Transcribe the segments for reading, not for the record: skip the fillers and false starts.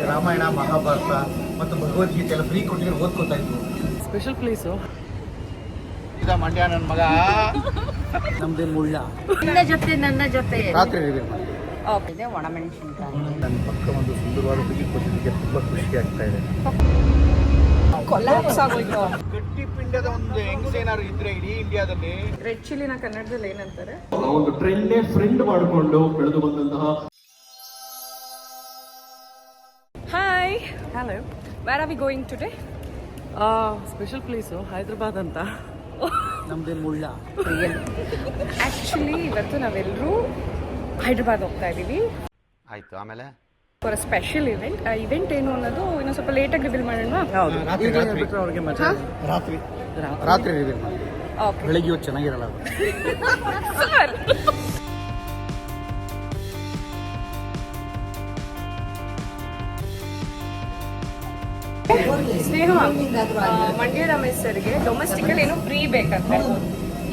ರಾಮಾಯಣ ಮಹಾಭಾರತ ಮತ್ತು ಭಗವದ್ಗೀತೆ ಎಲ್ಲ ಫ್ರೀ ಕೊಟ್ಟಿದ್ರೆ ಓದ್ಕೋತಾ ಇದ್ವು. ಸ್ಪೆಷಲ್ ಪ್ಲೇಸು ಇದ ಮಂಡ್ಯ ನನ್ನ ಮಗ ನಮ್ದೇ ಮುಳ್ಳ ನನ್ನ ಜೊತೆ ರಾತ್ರಿ ರಿವೀಲ್ ಮಾಡಿ. ಇದೆ ಒಣಮೆಣಸಿನಕಾಯಿ. ನನ್ನ ಪಕ್ಕ ಒಂದು ಸುಂದರವಾದ ಹುಡುಗಿ ಕೊಟ್ಟಿದ್ದಕ್ಕೆ ತುಂಬಾ ಖುಷಿ ಆಗ್ತಾ ಇದೆ. ಕೊಲ್ಯಾಪ್ಸ್ ಆಗೋಯ್ತು. ಗಟ್ಟಿ ಪಿಂಡದ ಒಂದು ಹೆಂಗಸ ಏನಾದ್ರು ಇದ್ರೆ ಇಡೀ ಇಂಡಿಯಾದಲ್ಲಿ. ರೆಡ್ ಚಿಲ್ಲಿನ ಕನ್ನಡದಲ್ಲಿ ಏನಂತಾರೆ? ಒಂದು ಟ್ರೆಂಡ್ನೇ ಫ್ರೆಂಡ್ ಮಾಡಿಕೊಂಡು ಬೆಳೆದು ಬಂದಂತಹ. Hi, hello, where are we going today? Special place Hyderabad ಅಂತ. ನಮ್ದೇ ಮುಳ್ಳ. ಆ್ಯಕ್ಚುಲಿ ಇವತ್ತು ನಾವೆಲ್ಲರೂ ಹೈದ್ರಾಬಾದ್ ಹೋಗ್ತಾ ಇದ್ದೀವಿ ಆಯ್ತು. ಆಮೇಲೆ ಫಾರ್ ಅ ಸ್ಪೆಷಲ್ ಇವೆಂಟ್. ಆ ಇವೆಂಟ್ ಏನು ಅನ್ನೋದು ಇನ್ನೂ ಸ್ವಲ್ಪ ಲೇಟಾಗಿ ರಿವೀಲ್ ಮಾಡೋಣ. ಹೌದು, ರಾತ್ರಿ ಈಗ ಹೇಳ್ಬಿಟ್ರೆ ಅವ್ರಿಗೆ ಮಜಾ. ರಾತ್ರಿ ರಾತ್ರಿ ರಿವೀಲ್ ಮಾಡಿ. ಓಕೆ ಬೆಳಿಗ್ಗೆ ಇವತ್ತು ಚೆನ್ನಾಗಿರಲ್ಲ. ಸರ್, ಸ್ನೇಹ, ಮಂಡ್ಯ ರಮೇಶ್ ಸರ್ಗೆ ಡೊಮೆಸ್ಟಿಕಲ್ಲಿ ಏನೋ ಫ್ರೀ ಬೇಕಂತೆ.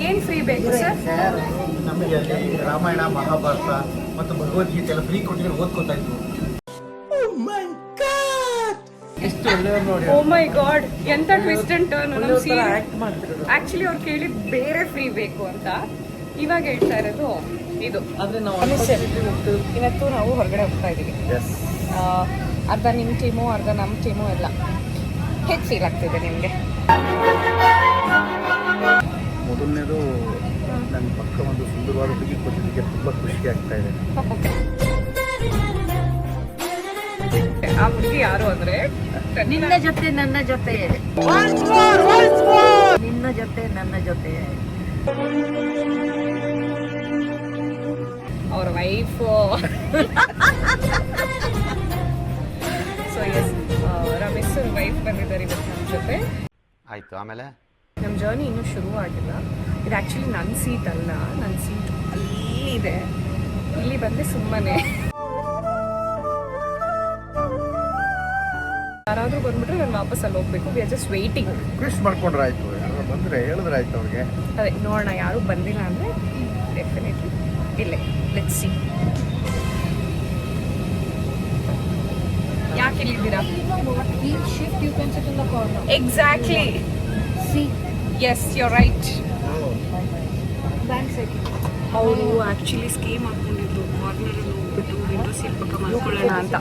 ಏನ್ ಫ್ರೀ ಬೇಕು ಸರ್? ನಮಗೆ ಅಲ್ಲಿ ರಾಮಾಯಣ ಮಹಾಭಾರತ ಮತ್ತು ಭಗವದ್ಗೀತೆ ಎಲ್ಲ ಫ್ರೀ ಕೊಟ್ಟಿದ್ರೆ ಓದ್ಕೋತಾ ಇದ್ವು. ಎಷ್ಟು ಒಳ್ಳೆಯವ್ರು ನೋಡಿ. ಓ ಮೈ ಗಾಡ್, ಎಂತ ಟ್ವಿಸ್ಟ್ ಅಂಡ್ ಟರ್ನ್. ಆಕ್ಟ್ ಮಾಡ್ತಿರೋದು. ಆಕ್ಚುಲಿ ಅವ್ರು ಕೇಳಿದ್ ಬೇರೆ ಫ್ರೀ ಬೇಕು ಅಂತ, ಇವಾಗ ಹೇಳ್ತಾ ಇರೋದು ಇದು. ಆದ್ರೆ ನಾವು ಇವತ್ತು ನಾವು ಹೊರಗಡೆ ಹೋಗ್ತಾ ಇದೀವಿ. ಅರ್ಧ ನಿಮ್ಮ ಟೀಮು, ಅರ್ಧ ನಮ್ಮ ಟೀಮು ಎಲ್ಲ. ಹೇಗೆ ಫೀಲ್ ಆಗ್ತಿದೆ ನಿಮಗೆ? ಮೊದಲನೇದು ನನ್ನ ಪಕ್ಕ ಒಂದು ಸುಂದರವಾದ ಹುಡುಗಿ ಕೊಟ್ಟಿದ್ದಕ್ಕೆ ತುಂಬಾ ಖುಷಿ ಆಗ್ತಾ ಇದೆ. ಆ ಹುಡುಗಿ ಯಾರು ಅಂದ್ರೆ ನಿನ್ನ ಜೊತೆ ನನ್ನ ಜೊತೆ ನಿನ್ನ ಜೊತೆ ನನ್ನ ಜೊತೆ ಅವ್ರ wife. So yes, Ramesh sir wife ಬಂದಿದ್ದಾರೆ ಇವತ್ತು ನಮ್ಮ ಜೊತೆ. ಆಯ್ತು. ಆಮೇಲೆ ನಮ್ಮ ಜರ್ನಿ ಇನ್ನೂ ಶುರು ಆಗಿಲ್ಲ. ಇದು ಆ್ಯಕ್ಚುಲಿ ನನ್ನ ಸೀಟ್ ಅಲ್ಲ, ನನ್ನ ಸೀಟ್ ಅಲ್ಲಿದೆ. ಇಲ್ಲಿ ಬಂದೆ ಸುಮ್ಮನೆ. ಯಾರಾದರೂ ಬಂದ್ಬಿಟ್ರೆ ನಾನು ವಾಪಸ್ ಅಲ್ಲಿ ಹೋಗ್ಬೇಕು. We are just waiting. Wish ಮಾಡ್ಕೊಂಡ್ರೆ ಆಯ್ತು, ಯಾರು ಬಂದ್ರೆ ಹೇಳಿದ್ರೆ ಆಯ್ತು ಅವ್ರಿಗೆ. ಅದೇ ನೋಡೋಣ, ಯಾರೂ ಬಂದಿಲ್ಲ ಅಂದರೆ ಡೆಫಿನೆಟ್ಲಿ ಇಲ್ಲೇ. Let's see. ಯಾಕೆ ಇಲ್ಲಿದ್ದೀರಾ? Exactly. Yes, you are right. ಅವರು ಆ್ಯಕ್ಚುಲಿ ಸ್ಕೀಮ್ ಹಾಕೊಂಡಿದ್ರು, ಕಾರ್ನರಲ್ಲಿ ಹೋಗ್ಬಿಟ್ಟು ವಿಂಡೋ ಸೀಟ್ ಪಕ್ಕ ಮಾಡ್ಕೊಳ್ಳೋಣ ಅಂತ.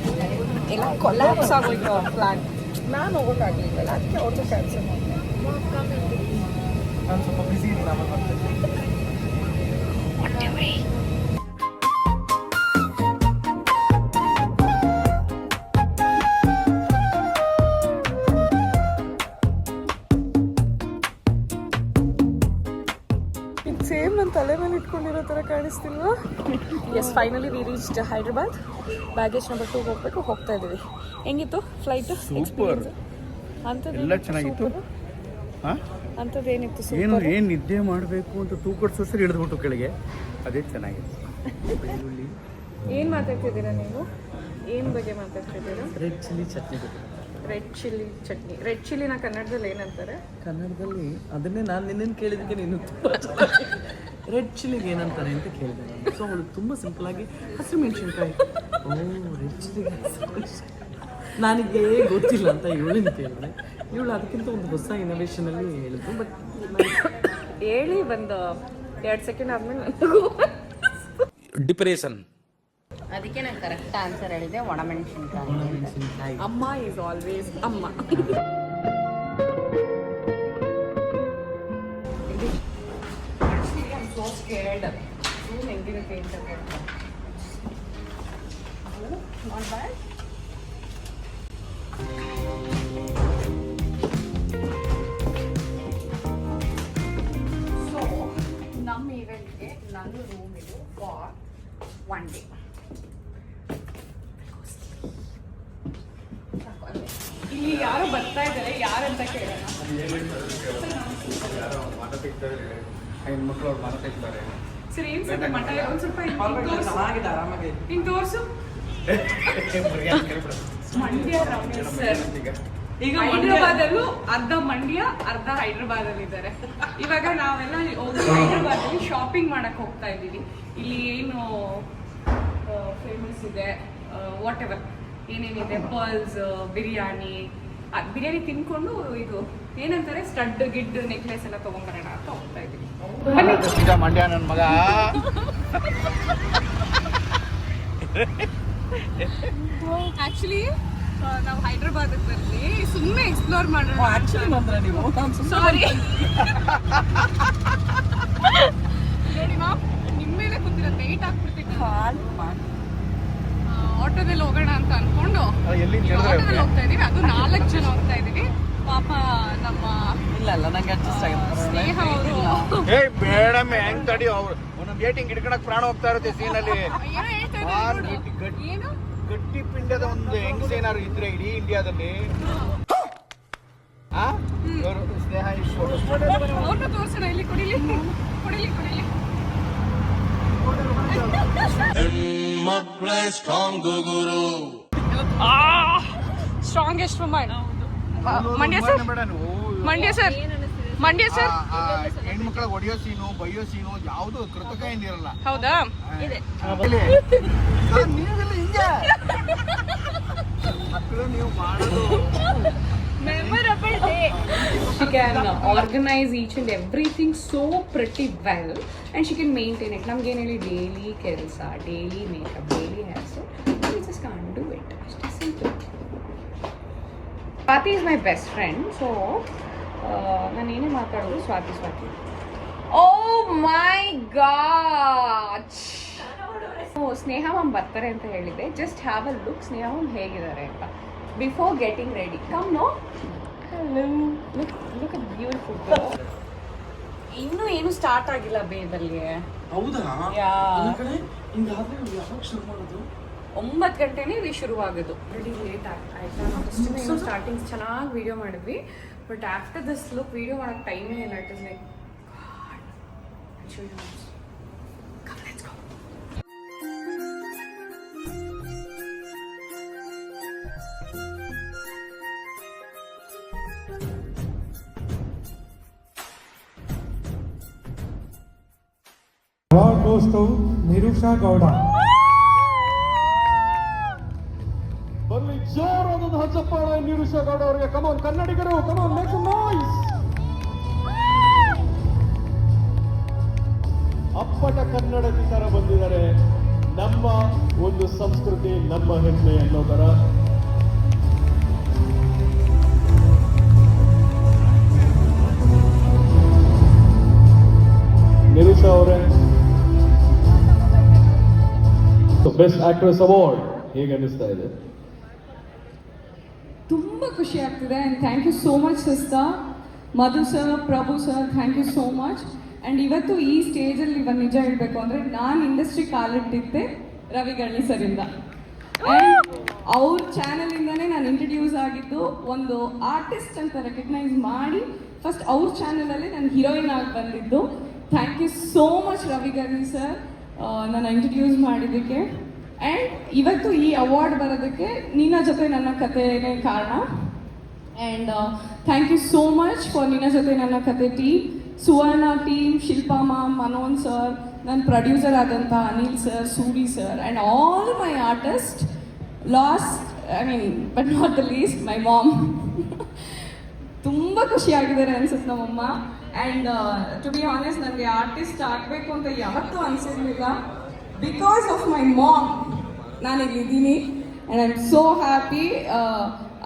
ಎಲ್ಲ ಕೊಲ್ಯಾಪ್ಸ್ ಆಗೋಯ್ತು ಪ್ಲಾನ್. ನಾನು ಹೋಗೋಕ್ಕಾಗಲಿಲ್ಲ, ಅದಕ್ಕೆ ಅವ್ರದ್ದು ಕ್ಯಾನ್ಸಲ್ ಮಾಡಿ. ನಾನು ಸ್ವಲ್ಪ ಬಿಸಿ ಇದ್ದೀನಿ, ಆಮೇಲೆ ಬರ್ತೇನೆ. ಸೇಮ್ ನನ್ನ ತಲೆ ಮೇಲೆ ಇಟ್ಕೊಂಡಿರೋ ಥರ ಕಾಣಿಸ್ತಿಲ್ವಾ? Yes, finally we reached Hyderabad. Baggage number 2 ಹೋಗ್ಬೇಕು, ಹೋಗ್ತಾ ಇದ್ದೀವಿ. ಹೆಂಗಿತ್ತು ಫ್ಲೈಟ್ ಎಕ್ಸ್ಪೀರಿಯನ್ಸ್? ಎಲ್ಲ ಚೆನ್ನಾಗಿತ್ತು. ಅಂಥದ್ದು ಏನಿತ್ತು? ಏನು ನಿದ್ದೆ ಮಾಡಬೇಕು ಅಂತ ತೂಕಡಿಸೋ ಸರಿ ಹಿಡಿದ್ಬಿಟ್ಟು ಕೆಳಗೆ, ಅದೇ ಚೆನ್ನಾಗಿತ್ತು. ಏನು ಮಾತಾಡ್ತಿದ್ದೀರಾ ನೀವು? ಏನು ಬಗ್ಗೆ ಮಾತಾಡ್ತಿದ್ದೀರಾ? Red chilli chutney. Red chilli chutney. Red ಚಿಲ್ಲಿನ ಕನ್ನಡದಲ್ಲಿ ಏನಂತಾರೆ? ಕನ್ನಡದಲ್ಲಿ ಅದನ್ನೇ ನಾನು ನಿನ್ನನ್ನು ಕೇಳಿದಕ್ಕೆ ನೀನು ತುಂಬ ರೆಡ್ ಚಿಲ್ಲಿಗೆ ಏನಂತಾರೆ ಅಂತ ಕೇಳಿದೆ ನಾನು. ಸೊ ಅವಳು ತುಂಬ ಸಿಂಪಲ್ ಆಗಿ ಹಸಿರು ಮೆಣಸಿನ್ಕಾಯಿ. ಓ, ರೆಡ್ ಚಿಲ್ಲಿಗೆ ನನಗೆ ಗೊತ್ತಿಲ್ಲ ಅಂತ ಇವಳಿನ ಕೇಳಿದೆ. ಇವಳು ಅದಕ್ಕಿಂತ ಒಂದು ಹೊಸ ಇನೋವೇಷನಲ್ಲಿ ಹೇಳಿದ್ರು. ಬಟ್ ಹೇಳಿ ಒಂದು 2 ಸೆಕೆಂಡ್ ಆದ್ಮೇಲೆ ನನಗೂ ಡಿಪ್ರೆಷನ್. ಅದಕ್ಕೆ ನಾನು ಕರೆಕ್ಟ್ ಆನ್ಸರ್ ಹೇಳಿದೆ, ಒಣಮೆಣಸಿನಕಾಯಿ. ಮೆಣಸಿನ್ಕಾಯಿ. ಅಮ್ಮ ಈಸ್ ಆಲ್ವೇಸ್ ಅಮ್ಮ. so scared. ಹೆಂಗಿರುತ್ತೆ ಅಂತ not bad. ಸೊ ನಮ್ಮ ಇವೆಂಟ್ಗೆ ನನ್ನ ರೂಮ್ ಇದು ಫಾರ್ 1 day. ಇಲ್ಲಿ ಯಾರು ಬರ್ತಾ ಇದ್ದಾರೆ, ಯಾರಂತ ಕೇಳೋಣ. ಹೆಣ್ಮಕ್ಳು ಅವ್ರು ಮಾತಾಡ್ತಾರೆ. ಸರಿ, ಏನ್ ಸ್ವಲ್ಪ ಮಠ ಒಂದ್ ಸ್ವಲ್ಪ ಚೆನ್ನಾಗಿದೆ, ಆರಾಮಾಗಿ. ಇನ್ ತೋರ್ಸು. ಮಂಡ್ಯ ರಮೇಶ್ ಸರ್ ಈಗ ಹೈದ್ರಾಬಾದಲ್ಲೂ ಅರ್ಧ ಮಂಡ್ಯ ಅರ್ಧ ಹೈದ್ರಾಬಾದಲ್ಲಿ ಇದ್ದಾರೆ. ಇವಾಗ ನಾವೆಲ್ಲ ಹೋಗಿ ಹೈದ್ರಾಬಾದಲ್ಲಿ ಶಾಪಿಂಗ್ ಮಾಡಕ್ ಹೋಗ್ತಾ ಇದ್ದೀವಿ. ಇಲ್ಲಿ ಏನು ಫೇಮಸ್ ಇದೆ, ವಾಟ್ ಎವರ್ ಏನೇನಿದೆ ಪರ್ಲ್ಸ್, ಬಿರಿಯಾನಿ ಬಿರಿಯಾನಿ ತಿನ್ಕೊಂಡು ಇದು ಏನಂತಾರೆ ಸ್ಟಡ್ ಗಿಡ್ ನೆಕ್ಲೆಸ್ ಎಲ್ಲ ತೊಗೊಂಬರೋಣ ಅಂತ ಹೋಗ್ತಾ ಇದ್ದೀವಿ. ಬನ್ನಿ. ಮಂಡ್ಯ ನನ್ನ ಮಗ. ಆಕ್ಚುಲಿ ನಾವು ಹೈದ್ರಾಬಾದಿಗೆ ಬಂದ್ವಿ, ಸುಮ್ಮನೆ ಎಕ್ಸ್ಪ್ಲೋರ್ ಮಾಡೋಣ. ಆಕ್ಚುಲಿ ಬಂದ್ರೆ ನೀವು ಸಾರಿ ನೋಡಿ ಮ್ಯಾಮ್, ನಿಮ್ಮ ಮೇಲೆ ಕೂತಿರೋ ಲೇಟ್ ಆಗ್ಬಿಡ್ತಿತ್ತು. ಆಟೋದಲ್ಲಿ ಹೋಗೋಣ ಅಂತ ಅನ್ಕೊಂಡು ಆಟೋದಲ್ಲಿ ಹೋಗ್ತಾ ಇದೀವಿ. ಅದು 4 ಜನ ಹೋಗ್ತಾ ಇದೀವಿ. ಪಾಪ ನಮ್ಮ ಇಲ್ಲ ನಂಗೆ ಅಡ್ಜಸ್ಟ್ ಆಗುತ್ತೆ. ಸ್ನೇಹ ಅವರು ಮೇಡಮ್ ಹೆಂಗ್ ತಡಿ ಅವ್ರು ಒಂದೊಂದು ಗೇಟಿಂಗ್ ಹಿಡ್ಕೊಳಕ್ ಪ್ರಾಣ ಹೋಗ್ತಾ ಇರುತ್ತೆ ಸೀನಲ್ಲಿ. ಏನೋ ಹೇಳ್ತಾ ಇದ್ದಾರೆ. ಏನು ಗಟ್ಟಿ ಪಿಂಡದ ಒಂದು ಹೆಂಗ್ಸ್ ಏನಾದ್ರು ಇದ್ರೆ ಇಡೀ ಇಂಡಿಯಾದಲ್ಲಿ ಸ್ನೇಹ ಅವ್ರನ್ನ ತೋರ್ಸೋಣ. ಇಲ್ಲಿ ಕುಡಿಲಿ ಕುಡಿಲಿ ಕುಡಿಲಿ. Strongest woman Mandya sir. Mandya sir. Mandya sir. ಹೆಣ್ಮಕ್ಳಿಗೆ ಹೊಡೆಯೋ ಸೀನು ಬೈಯೋ ಸೀನು ಯಾವುದು ಕೃತಕ ಏನಿರಲ್ಲ. ಹೌದಾ? ನೀವೆಲ್ಲ ಹಿಂಗೆ ಮಕ್ಕಳು ನೀವು ಮಾಡೋದು. Memorable day. She can organize each and everything so pretty well, and she can maintain it. Namge ಏನಹೇಳಿ daily ಕೆಲಸ, daily makeup, daily hair, so we just can't do it. It's just simple. Swati is my best friend, so ನಾನು ಏನೇ ಮಾತಾಡೋದು Swathi. Oh my god! Sneha ma'am ಬರ್ತಾರೆ ಅಂತ ಹೇಳಿದ್ದೆ. Just have a look Sneha ma'am ಹೇಗಿದ್ದಾರೆ ಅಂತ before getting ready. Come no. Hello, look at beautiful girl. ಇನ್ನೂ ಏನು ಸ್ಟಾರ್ಟ್ ಆಗಿಲ್ಲ ಬೇಬಲ್ಲಿ. ಹೌದಾ? ಯಾ. ಕಡೆ ಹಿಂಗಾದ್ರೆ ಯಾವಾಗ ಶುರು ಮಾಡೋದು? 9 ಗಂಟೆನೇ ಶುರುವಾಗೋದು. ಆಲ್ರೆಡಿ ಲೇಟ್ ಆಯ್ತಾ? ನಾವು ಸ್ಟಾರ್ಟಿಂಗ್ ಚೆನ್ನಾಗಿ ವಿಡಿಯೋ ಮಾಡಿದ್ವಿ, but after this look video ಮಾಡೋಕ್ಕೆ ಟೈಮೇ ಇಲ್ಲ. It is like come let's go. Award goes to Nirusha Gowda. ಬರ್ಲಿ ಜೋರಾದಂತಹ ಚಪ್ಪಾಳೆ ನಿರುಷಾ ಗೌಡ ಅವರಿಗೆ. ಕಮಾನ್ ಕನ್ನಡಿಗರು, ಕಮಾನ್ ಮೇಕ್ ಸಮ್ ನಾಯ್ಸ್. ಅಪ್ಪಟ ಕನ್ನಡದ ತರ ಬಂದಿದ್ದಾರೆ. ನಮ್ಮ ಒಂದು ಸಂಸ್ಕೃತಿ, ನಮ್ಮ ಹೆಮ್ಮೆ ಅನ್ನೋ ತರ. ನಿರುಷಾ ಅವರೇ, ಬೆಸ್ಟ್ ಆಕ್ಟ್ರೆಸ್ ಅವಾರ್ಡ್ ಹೇಗೆ ಅನಿಸ್ತಾ ಇದೆ? ತುಂಬ ಖುಷಿ ಆಗ್ತಿದೆ. And thank you so much sister. Madhu sir, Prabhu sir, thank you so much. And ಇವತ್ತು ಈ ಸ್ಟೇಜಲ್ಲಿ ನಿಜ ಹೇಳಬೇಕು ಅಂದರೆ ನಾನು ಇಂಡಸ್ಟ್ರಿ ಕಾಲಿಟ್ಟಿದ್ದೆ ರವಿ ಗಣಿ ಸರಿಂದ. ಆ್ಯಂಡ್ ಅವ್ರ ಚಾನಲಿಂದನೇ ನಾನು ಇಂಟ್ರಡ್ಯೂಸ್ ಆಗಿದ್ದು. ಒಂದು ಆರ್ಟಿಸ್ಟ್ ಅಂತ ರೆಕಗ್ನೈಸ್ ಮಾಡಿ ಫಸ್ಟ್ ಅವ್ರ ಚಾನಲಲ್ಲಿ ನಾನು ಹೀರೋಯಿನ್ ಆಗಿ ಬಂದಿದ್ದು. Thank you so much Ravi Gani sir ನನ್ನ ಇಂಟ್ರಡ್ಯೂಸ್ ಮಾಡಿದ್ದಕ್ಕೆ. ಆ್ಯಂಡ್ ಇವತ್ತು ಈ ಅವಾರ್ಡ್ ಬರೋದಕ್ಕೆ ನಿನ್ನ ಜೊತೆ ನನ್ನ ಕಥೆನೇ ಕಾರಣ. And thank you so much for ನಿನ್ನ ಜೊತೆ ನನ್ನ ಕತೆ team, Suvarna team, Shilpa ma'am, Manon sir, ನನ್ನ ಪ್ರೊಡ್ಯೂಸರ್ ಆದಂಥ Anil sir, Suri sir, and all my artist. But not the least my mom. ತುಂಬ ಖುಷಿಯಾಗಿದ್ದಾರೆ ಅನ್ಸುತ್ತೆ ನಮ್ಮಮ್ಮ. ಆ್ಯಂಡ್ ಟು ಬಿ ಆನೆಸ್ಟ್, ನನಗೆ ಆರ್ಟಿಸ್ಟ್ ಆಗಬೇಕು ಅಂತ ಯಾವತ್ತೂ ಅನಿಸಿರ್ಲಿಲ್ಲ. ಬಿಕಾಸ್ ಆಫ್ ಮೈ ಮಾಮ್ ನಾನಿಲ್ಲಿದ್ದೀನಿ. And I am so happy.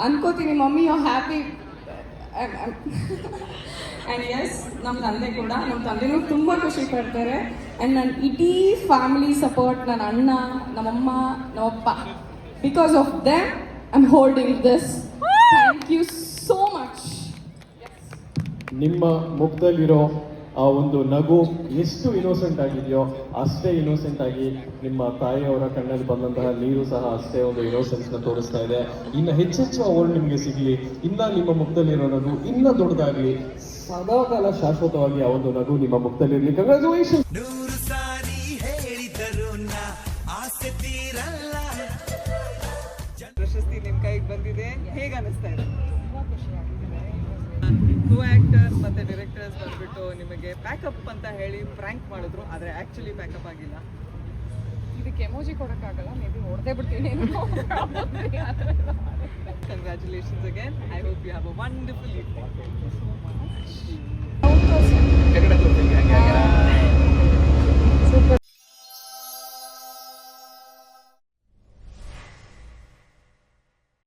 ಅನ್ಕೋತೀನಿ mummy you happy. And yes, ನಮ್ಮ ತಂದೆ ಕೂಡ, ನಮ್ಮ ತಂದೆನೂ ತುಂಬ ಖುಷಿ ಪಡ್ತಾರೆ. ಆ್ಯಂಡ್ ನನ್ನ ಇಡೀ ಫ್ಯಾಮಿಲಿ ಸಪೋರ್ಟ್, ನನ್ನ ಅಣ್ಣ, ನಮ್ಮಮ್ಮ, ನಮ್ಮಪ್ಪ, because of them I am holding this. Thank you so much. ನಿಮ್ಮ ಮುಖದಲ್ಲಿರೋ ಆ ಒಂದು ನಗು ಎಷ್ಟು ಇನ್ನೋಸೆಂಟ್ ಆಗಿದೆಯೋ ಅಷ್ಟೇ ಇನ್ನೋಸೆಂಟ್ ಆಗಿ ನಿಮ್ಮ ತಾಯಿಯವರ ಕಣ್ಣಲ್ಲಿ ಬಂದಂತಹ ನೀರು ಸಹ ಅಷ್ಟೇ ಒಂದು ಇನ್ನೋಸೆನ್ಸ್ನ ತೋರಿಸ್ತಾ ಇದೆ. ಇನ್ನು ಹೆಚ್ಚೆಚ್ಚು ಅವಾರ್ಡ್ ನಿಮಗೆ ಸಿಗಲಿ, ಇನ್ನ ನಿಮ್ಮ ಮುಖದಲ್ಲಿರೋ ನಗು ಇನ್ನ ದೊಡ್ಡದಾಗಲಿ, ಸದಾಕಾಲ ಶಾಶ್ವತವಾಗಿ ಆ ಒಂದು ನಗು ನಿಮ್ಮ ಮುಖದಲ್ಲಿರಲಿ. ಕಂಗ್ರಾಚುಲೇಷನ್. ಪ್ರಶಸ್ತಿ ನಿಮ್ಮ ಕೈಗೆ ಬಂದಿದೆ, ಹೇಗೆ ಅನಿಸ್ತಾ ಇದೆ? ಕೋ ಆಕ್ಟರ್ ಮತ್ತೆ ಡೈರೆಕ್ಟರ್ಸ್ ಬಂದ್ಬಿಟ್ಟು ನಿಮಗೆ ಪ್ಯಾಕಪ್ ಅಂತ ಹೇಳಿ ಫ್ರ್ಯಾಂಕ್ ಮಾಡಿದ್ರು, ಆದರೆ ಆಕ್ಚುಲಿ ಪ್ಯಾಕಪ್ ಆಗಿಲ್ಲ. ಇದಕ್ಕೆ ಎಮೋಜಿ ಕೊಡೋಕ್ಕಾಗಲ್ಲ, ಮೇ ಬಿ ಹೊಡೆದೇ ಬಿಡ್ತೀನಿ. Congratulations again. I hope you have a wonderful evening.